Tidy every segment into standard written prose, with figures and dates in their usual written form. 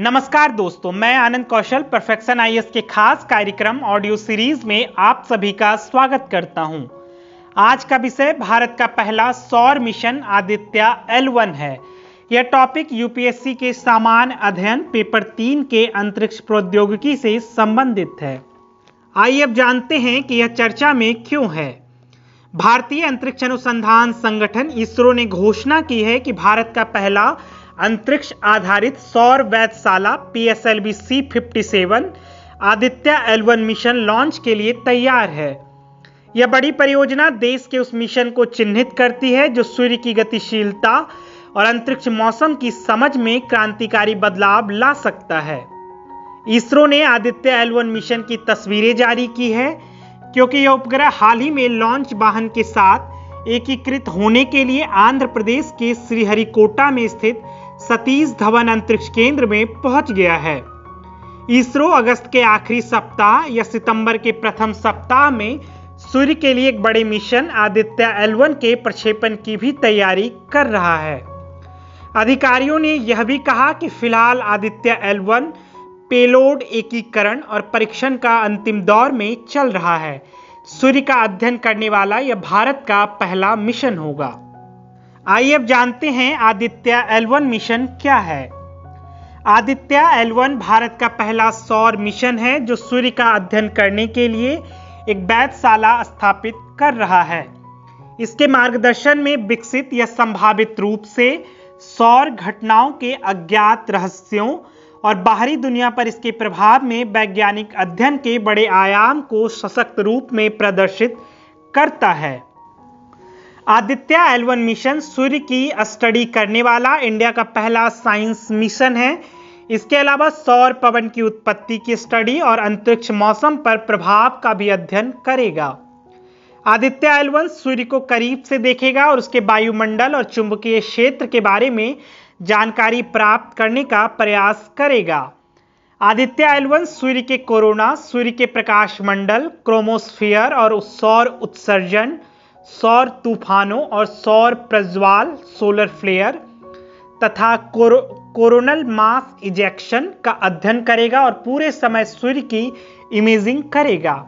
नमस्कार दोस्तों, मैं आनंद कौशल परफेक्शन आईएएस के खास कार्यक्रम ऑडियो सीरीज में आप सभी का स्वागत करता हूं। आज का विषय भारत का पहला सौर मिशन आदित्य L1 है। यह टॉपिक यूपीएससी के सामान्य अध्ययन पेपर 3 के अंतरिक्ष प्रौद्योगिकी से संबंधित है। आइए अब जानते हैं कि यह चर्चा में क्यों है। भारतीय अंतरिक्ष अनुसंधान संगठन इसरो ने घोषणा की है कि भारत का पहला अंतरिक्ष आधारित सौर वेधशाला PSLV C57 Aditya L1 mission launch के लिए तैयार है। यह बड़ी परियोजना देश के उस मिशन को चिन्हित करती है जो सूर्य की गतिशीलता और अंतरिक्ष मौसम की समझ में क्रांतिकारी बदलाव ला सकता है। इसरो ने आदित्य L1 मिशन की तस्वीरें जारी की है क्योंकि यह उपग्रह हाल ही में लॉन्च वाहन के साथ एकीकृत होने के लिए आंध्र प्रदेश के श्रीहरिकोटा में स्थित सतीश धवन अंतरिक्ष केंद्र में पहुंच गया है। इसरो अगस्त के आखिरी सप्ताह या सितंबर के प्रथम सप्ताह में सूर्य के लिए एक बड़े मिशन आदित्य L1 के प्रक्षेपण की भी तैयारी कर रहा है। अधिकारियों ने यह भी कहा कि फिलहाल आदित्य L1 पेलोड एकीकरण और परीक्षण का अंतिम दौर में चल रहा है। सूर्य का अध्ययन करने वाला यह भारत का पहला मिशन होगा। आइए अब जानते हैं आदित्य L1 मिशन क्या है। आदित्य L1 भारत का पहला सौर मिशन है जो सूर्य का अध्ययन करने के लिए एक वेधशाला स्थापित कर रहा है। इसके मार्गदर्शन में विकसित या संभावित रूप से सौर घटनाओं के अज्ञात रहस्यों और बाहरी दुनिया पर इसके प्रभाव में वैज्ञानिक अध्ययन के बड़े आयाम को सशक्त रूप में प्रदर्शित करता है। आदित्य L1 मिशन सूर्य की स्टडी करने वाला इंडिया का पहला साइंस मिशन है। इसके अलावा सौर पवन की उत्पत्ति की स्टडी और अंतरिक्ष मौसम पर प्रभाव का भी अध्ययन करेगा। आदित्य L1 सूर्य को करीब से देखेगा और उसके वायुमंडल और चुंबकीय क्षेत्र के बारे में जानकारी प्राप्त करने का प्रयास करेगा। आदित्य L1 सूर्य के कोरोना, सूर्य के प्रकाश मंडल, क्रोमोस्फीयर और सौर उत्सर्जन, सौर तूफानों और सौर प्रज्वाल सोलर फ्लेयर तथा कोरोनल मास इजेक्शन का अध्ययन करेगा और पूरे समय सूर्य की इमेजिंग करेगा।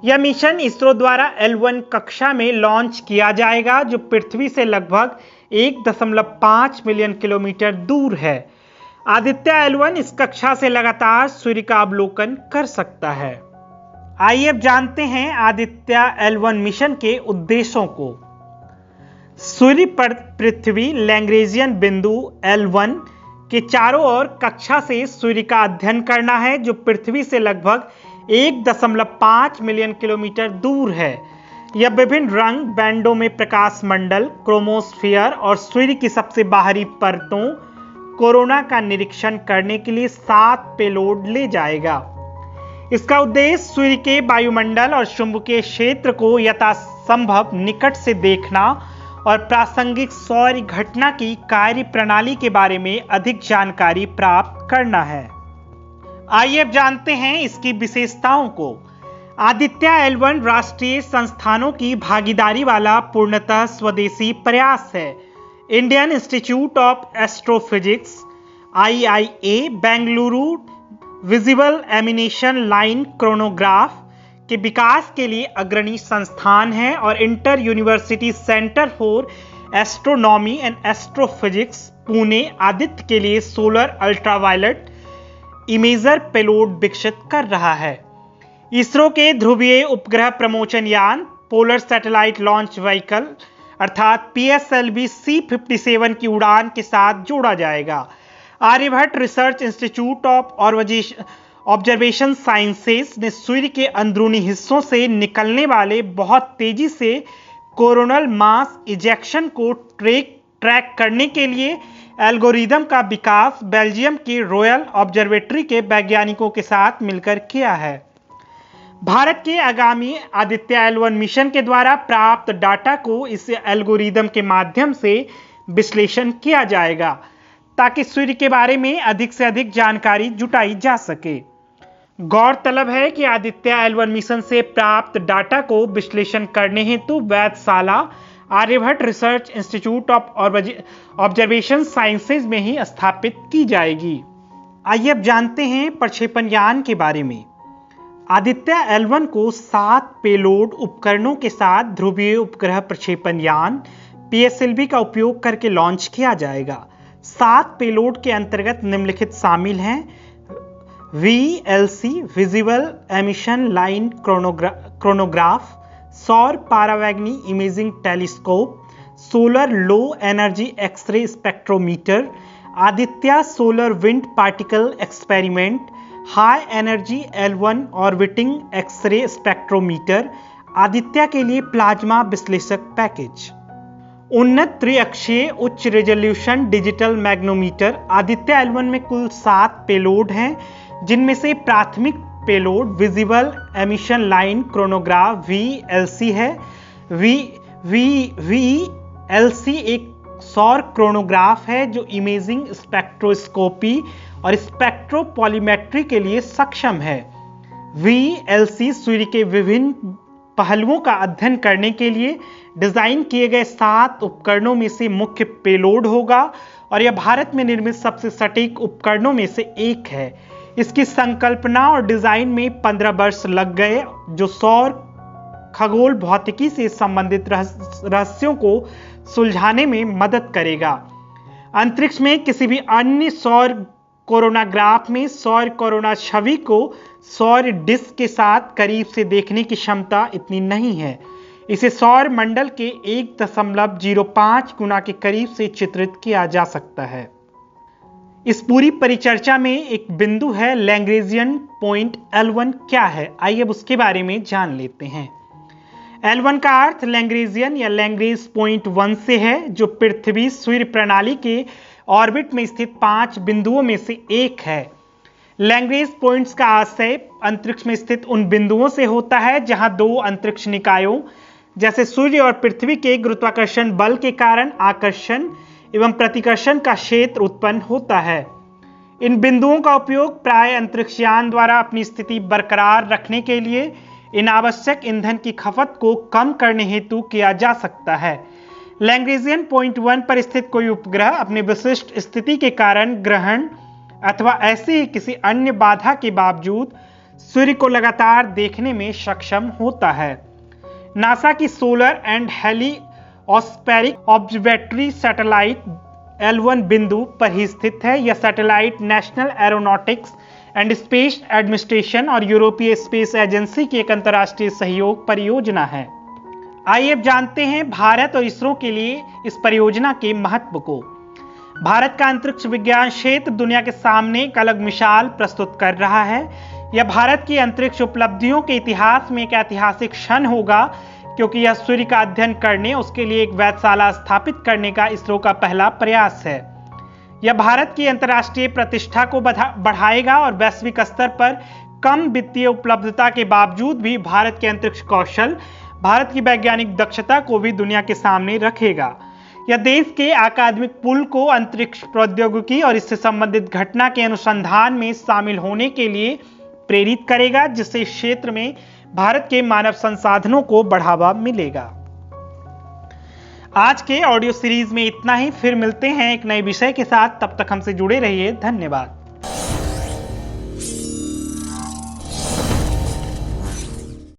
यह मिशन इसरो द्वारा L1 कक्षा में लॉन्च किया जाएगा जो पृथ्वी से लगभग 1.5 मिलियन किलोमीटर दूर है। आदित्य L1 इस कक्षा से लगातार सूर्य का अवलोकन कर सकता है। आइए अब जानते हैं आदित्य L1 मिशन के उद्देश्यों को। सूर्य पर पृथ्वी लैग्रेंजियन बिंदु L1 के चारों ओर कक्षा से सूर्य का अध्ययन करना है जो पृथ्वी से लगभग 1.5 मिलियन किलोमीटर दूर है। यह विभिन्न रंग बैंडों में प्रकाश मंडल, क्रोमोस्फीयर और सूर्य की सबसे बाहरी परतों कोरोना का निरीक्षण करने के लिए 7 पेलोड ले जाएगा। इसका उद्देश्य सूर्य के वायुमंडल और चुंबकीय क्षेत्र को यथासंभव निकट से देखना और प्रासंगिक सौर घटना की कार्य प्रणाली के बारे में अधिक जानकारी प्राप्त करना है। आइए अब जानते हैं इसकी विशेषताओं को। आदित्य L1 राष्ट्रीय संस्थानों की भागीदारी वाला पूर्णतः स्वदेशी प्रयास है। Indian Institute of Astrophysics IIA, Bengaluru visible emission line coronagraph के विकास के लिए अग्रणी संस्थान है और Inter University Centre for Astronomy and Astrophysics Pune Aditya के लिए सोलर अल्ट्रावायलेट इमेजर पेलोड विकसित कर रहा है। इसरो के ध्रुवीय उपग्रह प्रमोचन यान पोलर सैटेलाइट लॉन्च व्हीकल अर्थात PSLV C57 की उड़ान के साथ जोड़ा जाएगा। Aryabhatta Research Institute of Observation Sciences ने सूर्य के अंदरूनी हिस्सों से निकलने वाले बहुत तेजी से कोरोनल मास इजेक्शन को ट्रैक करने के लिए एल्गोरिदम का विकास बेल्जियम की रॉयल ऑब्जर्वेटरी के वैज्ञानिकों के साथ मिलकर किया है। भारत के आगामी आदित्य L1 मिशन के द्वारा प्राप्त डाटा को इस एल्गोरिदम के माध्यम से विश्लेषण किया जाएगा ताकि सूर्य के बारे में अधिक से अधिक जानकारी जुटाई जा सके। गौरतलब है कि आदित्य L1 मिशन से प्राप्त डाटा को विश्लेषण करने हेतु वेधशाला Aryabhatta Research Institute of Observation Sciences में ही स्थापित की जाएगी। आइए अब जानते हैं प्रक्षेपण यान के बारे में। आदित्य L1 को 7 पेलोड उपकरणों के साथ ध्रुवीय उपग्रह प्रक्षेपण यान PSLV का उपयोग करके लॉन्च किया जाएगा। 7 पेलोड के अंतर्गत निम्नलिखित शामिल हैं: VLC visible emission line coronagraph, सौर पारावैगनी imaging telescope, solar low energy x-ray spectrometer, Aditya solar wind particle experiment, high energy L1 orbiting x-ray spectrometer, Aditya के लिए प्लाज्मा विश्लेषक पैकेज। उन्नत त्रिअक्षीय उच्च रेजोल्यूशन डिजिटल मैग्नोमीटर। आदित्य L1 में कुल 7 पेलोड हैं, जिनमें से प्राथमिक payload visible emission line chronograph VLC है। VLC एक सौर क्रोनोग्राफ है जो इमेजिंग, स्पेक्ट्रोस्कोपी और स्पेक्ट्रोपॉलीमेट्री के लिए सक्षम है। VLC सूर्य के विभिन्न पहलुओं का अध्ययन करने के लिए डिजाइन किए गए 7 उपकरणों में से मुख्य पेलोड होगा और यह भारत में निर्मित सबसे सटीक उपकरणों में से एक है। इसकी संकल्पना और डिजाइन में 15 वर्ष लग गए, जो सौर खगोल भौतिकी से संबंधित रहस्यों को सुलझाने में मदद करेगा। अंतरिक्ष में किसी भी अन्य सौर कोरोनाग्राफ में सौर कोरोना छवि को सौर डिस्क के साथ करीब से देखने की क्षमता इतनी नहीं है। इसे सौर मंडल के 1.05 गुना के करीब से चित्रित किया जा सकता है। इस पूरी परिचर्चा में एक बिंदु है, लैग्रेंजियन पॉइंट L1 क्या है? आइए अब उसके बारे में जान लेते हैं। L1 का अर्थ लैग्रेंजियन या लैग्रेंज पॉइंट 1 से है, जो पृथ्वी सूर्य प्रणाली के ऑर्बिट में स्थित 5 बिंदुओं में से एक है। लैग्रेंज पॉइंट्स का आशय अंतरिक्ष में स्थित उन बिंदुओं से होता है जहां 2 अंतरिक्ष निकायों जैसे सूर्य और पृथ्वी के गुरुत्वाकर्षण बल के कारण आकर्षण एवं प्रतिकर्षण का क्षेत्र उत्पन्न होता है। इन बिंदुओं का उपयोग प्राय अंतरिक्षयान द्वारा अपनी स्थिति बरकरार रखने के लिए इन आवश्यक ईंधन की खपत को कम करने हेतु किया जा सकता है। लैग्रेंजियन पॉइंट 1 पर स्थित कोई उपग्रह अपने विशिष्ट स्थिति के कारण ग्रहण अथवा ऐसे ही किसी अन्य बाधा के बावजूद सूर्य को लगातार देखने में सक्षम होता है। नासा की solar and heliospheric observatory satellite L1 बिंदु पर ही स्थित है। यह satellite National Aeronautics and Space Administration और यूरोपीय स्पेस एजेंसी की एक अंतर्राष्ट्रीय सहयोग परियोजना है। आइए अब जानते हैं भारत और इसरो के लिए इस परियोजना के महत्व को। भारत का अंतरिक्ष विज्ञान क्षेत्र दुनिया के सामने एक अलग मिसाल प्रस्तुत कर रहा है। यह भारत की अंतरिक्ष उपलब्धियों के इतिहास में एक ऐतिहासिक क्षण होगा, क्योंकि यह सूर्य का अध्ययन करने, उसके लिए एक वेधशाला स्थापित करने का इसरो का पहला प्रयास है। यह भारत की अंतर्राष्ट्रीय प्रतिष्ठा को बढ़ाएगा और वैश्विक स्तर पर कम वित्तीय उपलब्धता के बावजूद भी भारत के अंतरिक्ष कौशल, भारत की वैज्ञानिक दक्षता को भी दुनिया के सामने रखेगा। यह देश के अकादमिक पूल को अंतरिक्ष प्रौद्योगिकी और इससे संबंधित घटना के अनुसंधान में शामिल होने के लिए प्रेरित करेगा, जिससे इस क्षेत्र में भारत के मानव संसाधनों को बढ़ावा मिलेगा। आज के ऑडियो सीरीज में इतना ही। फिर मिलते हैं एक नए विषय के साथ। तब तक हमसे जुड़े रहिए। धन्यवाद।